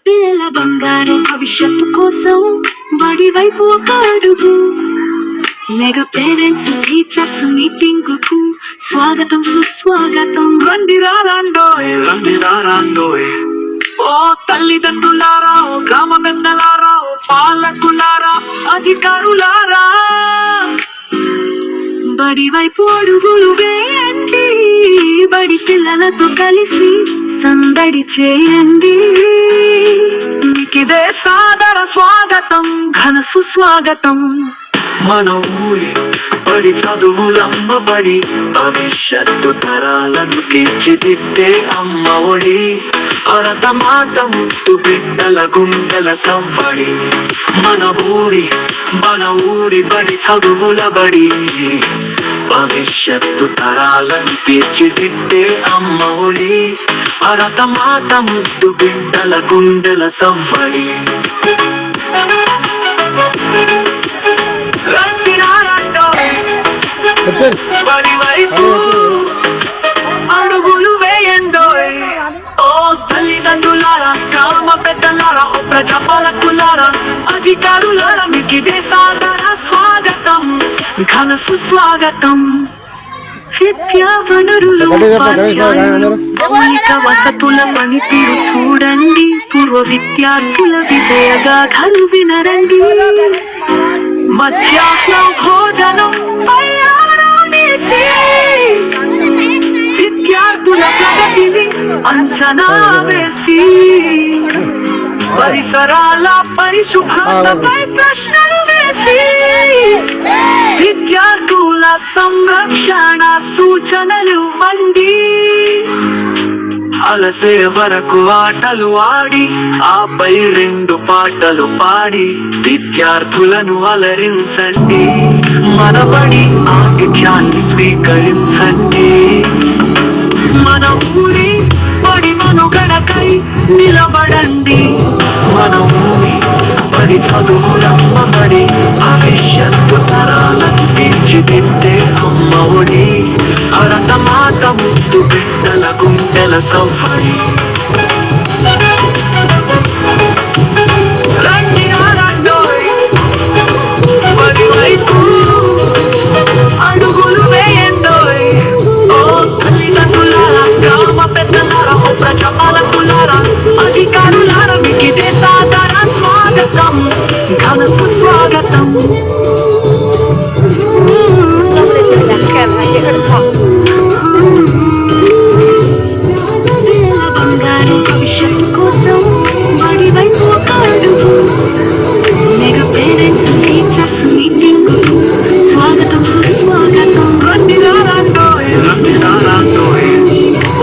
పిల్లల బంగారు భవిష్యత్తు కోసం బడి వైపు ఒక అడుగు. మెగా పేరెంట్స్ టీచర్స్ మీటింగ్ కు స్వాగతం సుస్వాగతం. రండిరా రాండోయ్, రండిరా రాండోయ్. ఓ తల్లిదండ్రులారా, ఓ గ్రామ పెద్దలారా, ఓ పాలకులారా, అధికారులారా, బడి వైపు అడుగులు వేయండి. బడి పిల్లలతో కలిసి సందడి చేయండి. మీకిదే సాదర స్వాగతం, ఘన సుస్వాగతం. మన ఊరి బడి చదువులమ్మ బడి, భవిష్యత్తు తరాలను తీర్చిదిద్దే అమ్మ ఒడి. భరత మాత ముద్దు బిడ్డల గుండెల సవ్వడి. మన ఊరి బడి చదువుల బడి, భవిష్యత్తు తరాలను తీర్చిదిద్దే అమ్మ ఒడి. భరత మాత ముద్దు బిడ్డల గుండెల సవ్వడి. బడి వైపు అడుగులు వేయండోయ్. ఓ తల్లిదండ్రులారా, గ్రామ పెద్దలారా, ఓ ప్రజాపాలకులారా, అధికారులారా, మీకిదే సాదర స్వాగతం, ఘన సుస్వాగతం. విద్యా వనరులు, ఉపాధ్యాయులు, మౌలిక వసతుల పనితీరు చూడండి. పూర్వ విద్యార్థుల విజయగాథలు వినరండి. మధ్యాహ్న భోజనం తయారనేసి విద్యార్థుల ప్రగతిని అంచనా వేసి, పరిసరాల పరిశుభ్రతపై ప్రశ్నలు వేసి, విద్యార్థుల సంరక్షణ సూచనలు ఇవ్వండి. అలసే వరకు ఆటలు ఆడి, ఆపై 2 పాటలు పాడి, విద్యార్థులను అలరించండి. మన బడి ఆతిథ్యాన్ని స్వీకరించండి. మన ఊరి బడి మనుగడకై నిలబడండి. మన ఊరి బడి చదువులమ్మ బడి, భవిష్యత్తు తరాలను తీర్చిదిద్దే అమ్మ ఒడి. భరత మాత ముద్దు బిడ్డల గుండెల సవ్వడి. రండిరా రాండోయ్, బడి వైపు అడుగులు వేయండోయ్. ఓ తల్లిదండ్రులారా, గ్రామ పెద్దలారా, ఓ ప్రజాపాలకులారా, అధికారులారా, మీకిదే సాదర స్వాగతం, ఘన సుస్వాగతం. బంగారు భవిష్యత్తు కోసం బడి వైపు ఒక అడుగు. మెగా పేరెంట్స్ టీచర్స్ మీటింగ్ స్వాగతం సుస్వాగతం. రండిరా రాండోయ్, రండిరా రాండోయ్.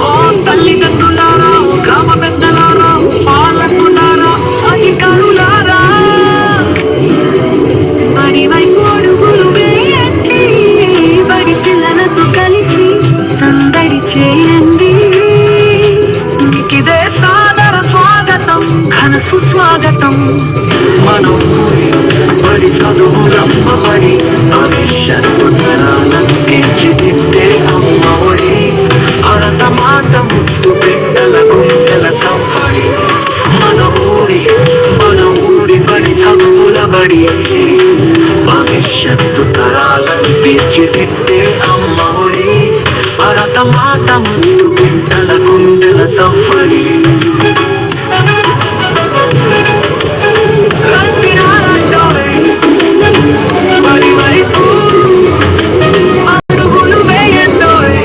ఓ తల్లిదండ్రులారా, ఓ గ్రామ పెద్దలారా, ఓ పాలకులారా, అధికారులారా, బడి వైపు అడుగులు వేయండి. బడి పిల్లలతో కలిసి సందడి చేయండి. మీకిదే సాదర స్వాగతం, ఘన సుస్వాగతం. మన ఊరి బడి చదువులమ్మ బడి, భవిష్యత్తు తరాలను తీర్చిదిద్దే అమ్మ ఒడి. భరత మాత ముద్దు బిడ్డల గుండెల సవ్వడి. మన ఊరి బడి చదువుల బడి, భవిష్యత్తు తరాలను తీర్చిదిద్దే అమ్మ ఒడి. భరత మాత ముద్దు బిడ్డల గుండెల సవ్వడి. రండిరా రాండోయ్, బడి వైపు అడుగులు వేయండోయ్.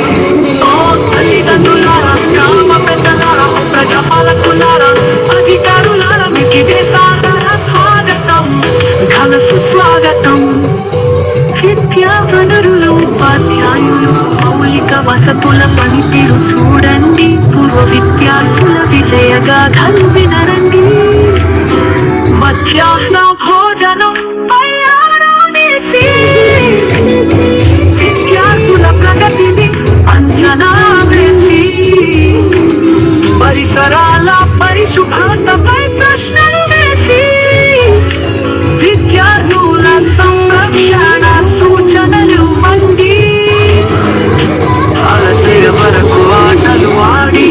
ఓ తల్లిదండ్రులారా, గ్రామ పెద్దలారా, ఓ ప్రజాపాలకులారా, అధికారులారా, మీకిదే సాదర స్వాగతం, ఘన సుస్వాగతం. విద్యా వనరులు, ఉపాధ్యాయులు, మౌలిక వసతుల పనితీరు చూడండి. పూర్వ విద్యార్థుల విజయగాథలు వినరండి. మధ్యాహ్న భోజనం తయారనేసి విద్యార్థుల ప్రగతిని అంచనా వేసి, పరిసరాల పరిశుభ్రతపై ప్రశ్నలు వేసి, విద్యార్థుల సంరక్షణ సూచనలు ఇవ్వండి. అలసే వరకు ఆటలు ఆడి,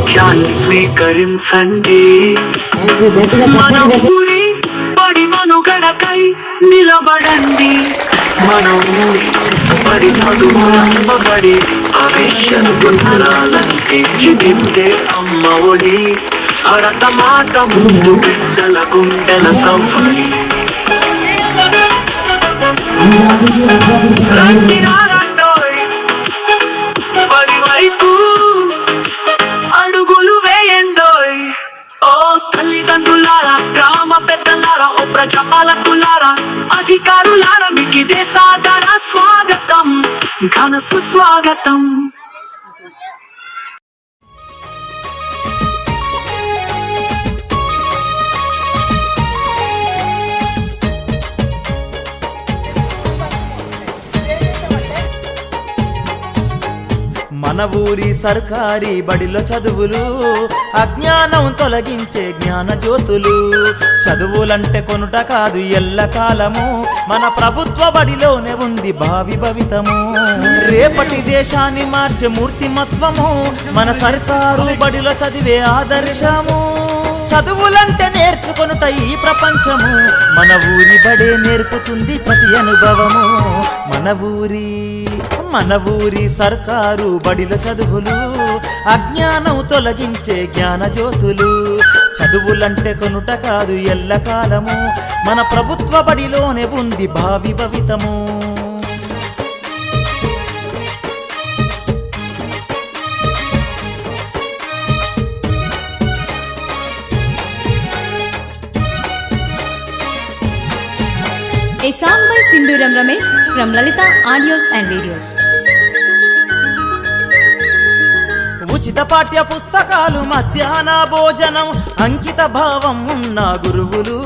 వైద్యాన్ని స్వీకరించండి. మన ఊరి బడి మనుగడకై నిలబడండి. మన ఊరి బడి చదువులంబడి భవిష్యత్తు తరాలను తీర్చిదిద్దే అమ్మ ఒడి. భరత మాత ముందు బిడ్డల గుండెల సవ్వడి. రండి రండోయ్ బడి వైపు అడుగులు వేయండోయ్. ఓ తల్లిదండ్రులారా, గ్రామ పెద్దలారా, ఓ ప్రజాపాలకులారా, అధికారులారా, మీకిదే సాదర స్వాగతం, ఘన సుస్వాగతం. మన ఊరి సర్కారీ బడిలో చదువులు, అజ్ఞానం తొలగించే జ్ఞాన జ్యోతులు. చదువులంటే కొనుట కాదు ఎల్లకాలము, మన ప్రభుత్వ బడిలోనే ఉంది భావి భవితము. రేపటి దేశాన్ని మార్చే మూర్తిమత్వము, మన సర్కారు బడిలో చదివే ఆదర్శము. చదువులంటే నేర్చుకొనుట ఈ ప్రపంచము, మన ఊరి బడే నేర్పుతుంది ప్రతి అనుభవము. మన ఊరి సర్కారు బడిల చదువులు, అజ్ఞానం తొలగించే జ్ఞాన జ్యోతులు. చదువులంటే కొనుట కాదు ఎల్లకాలము, మన ప్రభుత్వ బడిలోనే ఉంది భావి భవితము. A song by Sinduram Ramesh from Lalita Audios and Videos. ఉచిత పాఠ్య పుస్తకాలు, మధ్యాహ్న భోజనం, అంకిత భావం ఉన్న గురువులు,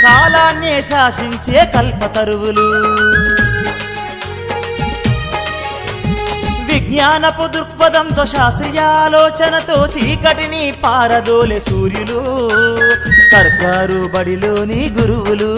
కాలాన్నే శాసించే కల్పతరువులు. విజ్ఞానపు దృక్పథంతో, శాస్త్రీయ ఆలోచనతో చీకటిని పారదోలే సూర్యులు, సర్కారు బడిలోని గురువులు.